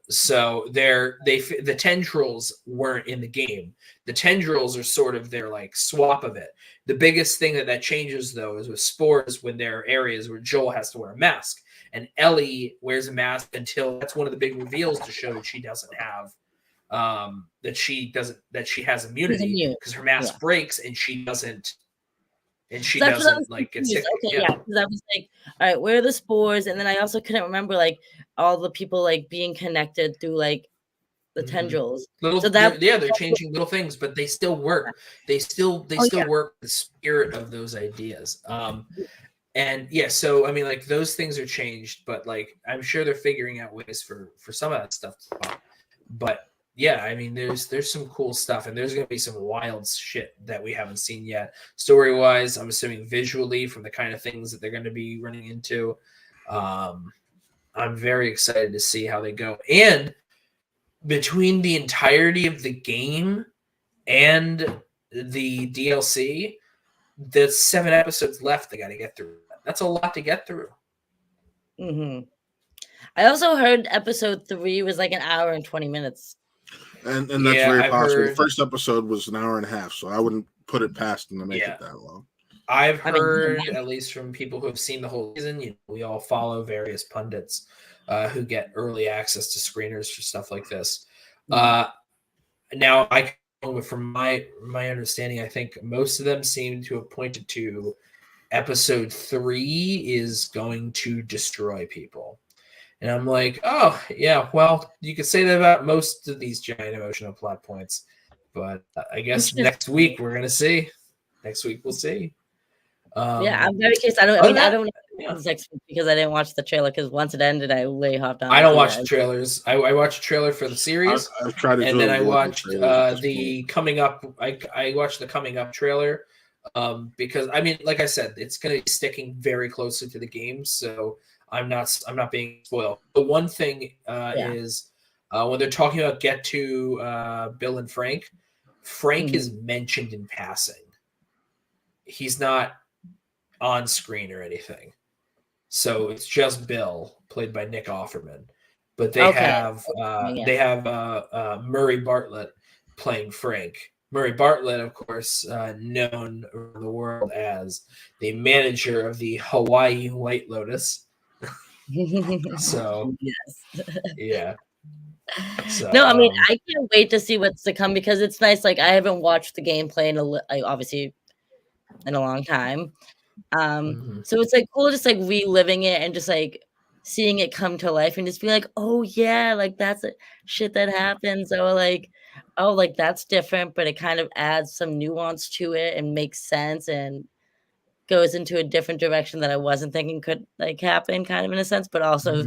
B: So the tendrils weren't in the game. The tendrils are sort of their like swap of it. The biggest thing that changes though is with spores when there are areas where Joel has to wear a mask, and Ellie wears a mask until that's one of the big reveals to show that she doesn't have that she has immunity because her mask breaks and she doesn't. And she doesn't like get sick.
C: Okay, yeah, because I was like, all right, where are the spores? And then I also couldn't remember like all the people like being connected through like the tendrils.
B: They're changing little things, but they still work. They still work the spirit of those ideas. And yeah, so I mean, like those things are changed, but like I'm sure they're figuring out ways for some of that stuff to pop. But yeah, I mean, there's some cool stuff, and there's going to be some wild shit that we haven't seen yet. Story-wise, I'm assuming visually from the kind of things that they're going to be running into. I'm very excited to see how they go. And between the entirety of the game and the DLC, there's 7 episodes left they got to get through. That's a lot to get through.
C: Mm-hmm. I also heard episode 3 was like an hour and 20 minutes.
A: And that's very possible. The first episode was an hour and a half, so I wouldn't put it past them to make it that long.
B: I've heard, at least from people who have seen the whole season, we all follow various pundits who get early access to screeners for stuff like this. Now, from my understanding, I think most of them seem to have pointed to episode 3 is going to destroy people. And I'm like, oh, yeah, well, you could say that about most of these giant emotional plot points. But I guess next week we're going to see. Next week we'll see.
C: Yeah, I'm very curious. I don't know next week because I didn't watch the trailer because once it ended, I way hopped on.
B: I don't watch the trailers. I watched a trailer for the series,
A: I've tried to
B: and
A: do
B: then
A: it
B: I
A: with
B: watched
A: trailers
B: the coming up. I watched the coming up trailer because I mean, like I said, it's going to be sticking very closely to the game, so I'm not being spoiled. The one thing is when they're talking about get to Bill and Frank. Frank is mentioned in passing. He's not on screen or anything. So it's just Bill, played by Nick Offerman. But they have Murray Bartlett playing Frank. Murray Bartlett, of course, known around the world as the manager of the Hawaii White Lotus. So, yeah. So,
C: no, I mean, I can't wait to see what's to come because it's nice. Like, I haven't watched the gameplay obviously in a long time. So it's like cool, just like reliving it and just like seeing it come to life and just be like, oh yeah, like that's shit that happens. Or like, oh, like that's different, but it kind of adds some nuance to it and makes sense and goes into a different direction that I wasn't thinking could like happen, kind of in a sense, but also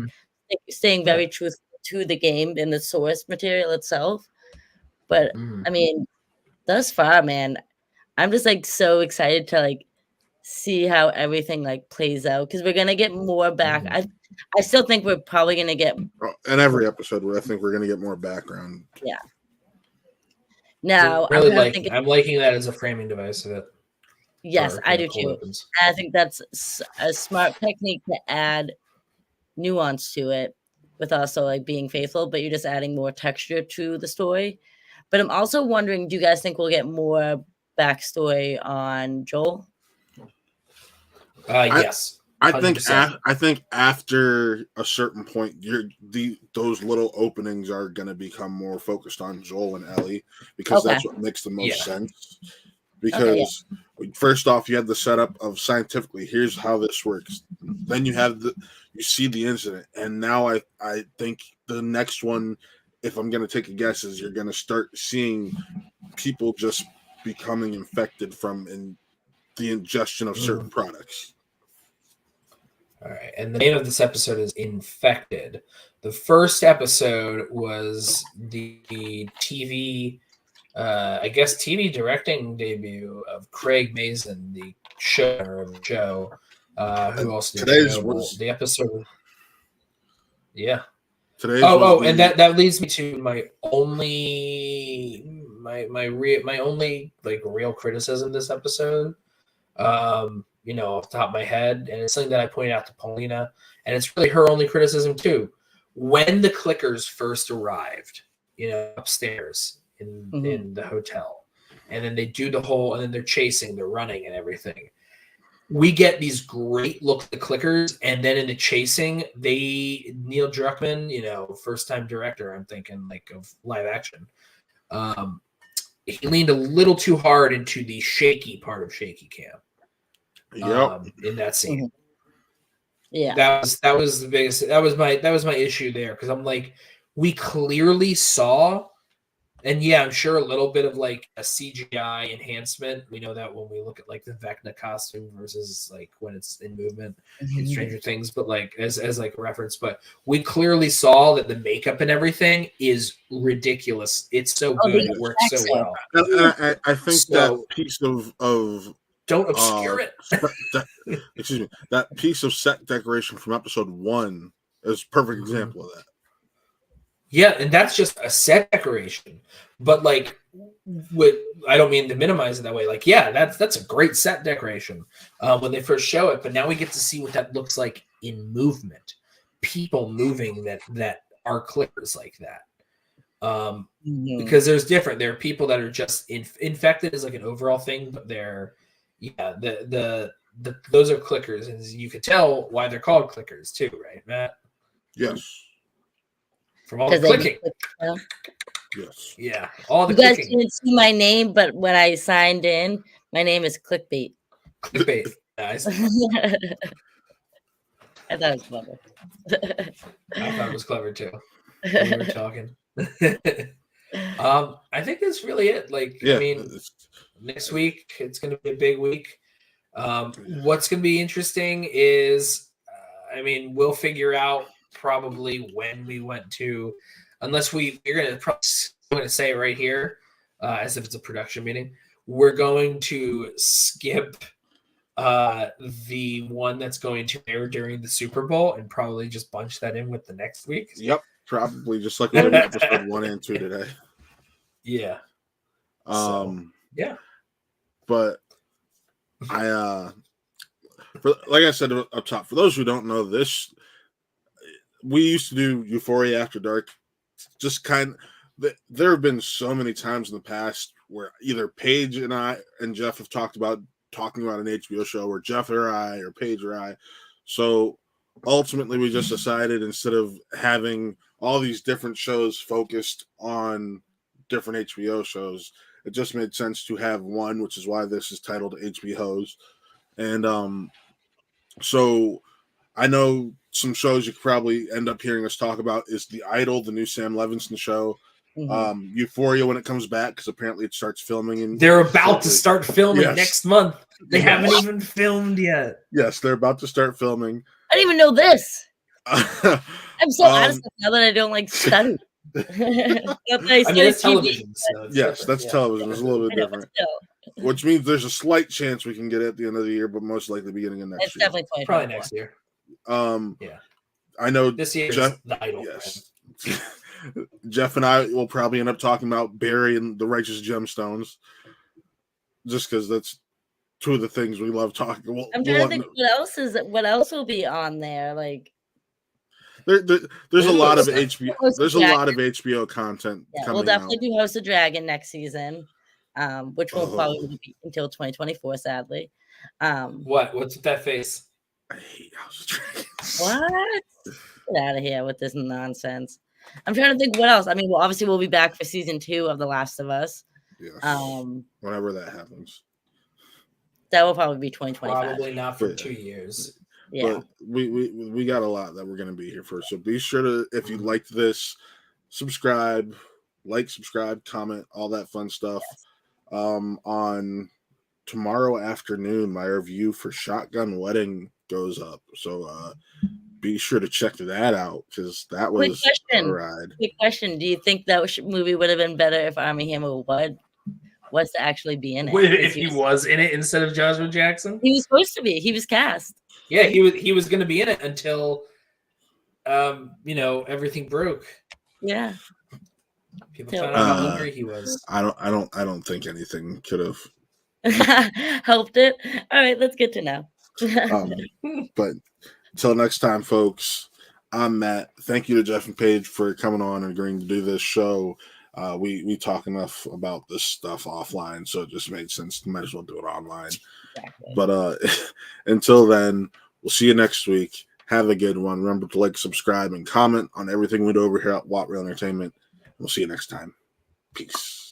C: staying very truthful to the game and the source material itself. But I mean, thus far, man, I'm just like so excited to like see how everything like plays out because we're gonna get more back. I still think we're probably gonna get
A: in every episode where I think we're gonna get more background.
C: Yeah. Now
B: really I'm liking that as a framing device of it.
C: Yes, I do too. I think that's a smart technique to add nuance to it with also like being faithful, but you're just adding more texture to the story. But I'm also wondering, do you guys think we'll get more backstory on Joel?
B: Yes.
A: I think after a certain point, those little openings are going to become more focused on Joel and Ellie because that's what makes the most sense. Because first off, you had the setup of scientifically, here's how this works. Then you see the incident, and now I think the next one, if I'm going to take a guess, is you're going to start seeing people just becoming infected from the ingestion of certain products.
B: All right, and the name of this episode is Infected. The first episode was the TV, I guess, TV directing debut of Craig Mazin, the showrunner of the show, who also did the episode. Yeah. And that leads me to my only like real criticism this episode. Off the top of my head, and it's something that I pointed out to Paulina, and it's really her only criticism too. When the clickers first arrived, upstairs in the hotel, and then they do the whole, and then they're chasing, they're running and everything. We get these great looks at the clickers, and then in the chasing, Neil Druckmann, first time director, I'm thinking like of live action. He leaned a little too hard into the shaky part of shaky cam. In that scene.
C: Yeah.
B: That was the biggest, that was my issue there, because I'm like, we clearly saw, and I'm sure a little bit of like a CGI enhancement. We know that when we look at like the Vecna costume versus like when it's in movement in Stranger Things, but like as like a reference, but we clearly saw that the makeup and everything is ridiculous. It's so good. It works so well.
A: And I think that piece of
B: don't obscure it.
A: Excuse me. That piece of set decoration from episode 1 is a perfect example of that.
B: Yeah, and that's just a set decoration. But like, I don't mean to minimize it that way. Like, that's a great set decoration when they first show it. But now we get to see what that looks like in movement. People moving that are clickers like that. Because there are people that are just infected is like an overall thing, but they're those are clickers, and you could tell why they're called clickers too, right, Matt?
A: Yes.
B: From all the clicking.
A: Yes.
B: Yeah. All the
C: clicking. You guys
B: clicking.
C: didn't see my name, but when I signed in, my name is Clickbait.
B: Clickbait. Nice.
C: I thought it was clever.
B: I thought it was clever too. When we were talking. I think that's really it. Like, I mean, next week it's going to be a big week. What's going to be interesting is, we'll figure out probably when we went to, unless we're going to say it right here, as if it's a production meeting. We're going to skip the one that's going to air during the Super Bowl and probably just bunch that in with the next week.
A: Yep, probably just like we did episode 1 and 2 today.
B: Yeah. Yeah.
A: But like I said up top, for those who don't know this, we used to do Euphoria After Dark. Just there have been so many times in the past where either Paige and I and Geoff have talking about an HBO show, or Geoff or I, or Paige or I. So ultimately, we just decided, instead of having all these different shows focused on different HBO shows, it just made sense to have one, which is why this is titled HBOs. And so I know some shows you could probably end up hearing us talk about is The Idol, the new Sam Levinson show. Mm-hmm. Euphoria when it comes back, because apparently it starts filming.
B: They're about to start filming next month. They haven't even filmed yet.
A: Yes, they're about to start filming.
C: I didn't even know this. I'm so honest now that I don't like study.
B: That's television. So
A: that's television. It's a little bit different. Which means there's a slight chance we can get it at the end of the year, but most likely beginning of next year.
C: Definitely
B: probably next year.
A: I know
B: this year
A: Geoff,
B: The Idol.
A: Yes. Geoff and I will probably end up talking about Barry and the Righteous Gemstones, just because that's two of the things we love talking.
C: I'm trying to think what else will be on there. Like
A: there's a lot of HBO. There's a lot of HBO content.
C: Yeah, we'll definitely do House of Dragon next season, which will probably be until 2024. Sadly.
B: What's with that face?
A: I hate House of Dragon.
C: What? Get out of here with this nonsense. I'm trying to think what else. Obviously we'll be back for season 2 of The Last of Us.
A: Yes. Whenever that happens.
C: That will probably be 2025.
B: Probably not for 2 years.
C: Yeah.
A: But we got a lot that we're going to be here for. So be sure to, if you liked this, subscribe, comment, all that fun stuff. Yes. On tomorrow afternoon, my review for Shotgun Wedding goes up. So be sure to check that out, because that was a ride.
C: Quick question. Do you think that movie would have been better if Armie Hammer was to actually be in it?
B: If he was in it instead of Joshua Jackson?
C: He was supposed to be. He was cast.
B: Yeah, he was going to be in it until, everything broke.
C: Yeah.
B: People found out how hungry he was.
A: I don't think anything could have
C: helped it. All right, let's get to now.
A: But until next time, folks, I'm Matt. Thank you to Geoff and Paige for coming on and agreeing to do this show. We talk enough about this stuff offline, so it just made sense. Might as well do it online. Exactly. But until then, we'll see you next week. Have a good one. Remember to subscribe, and comment on everything we do over here at Watt Real Entertainment. We'll see you next time. Peace.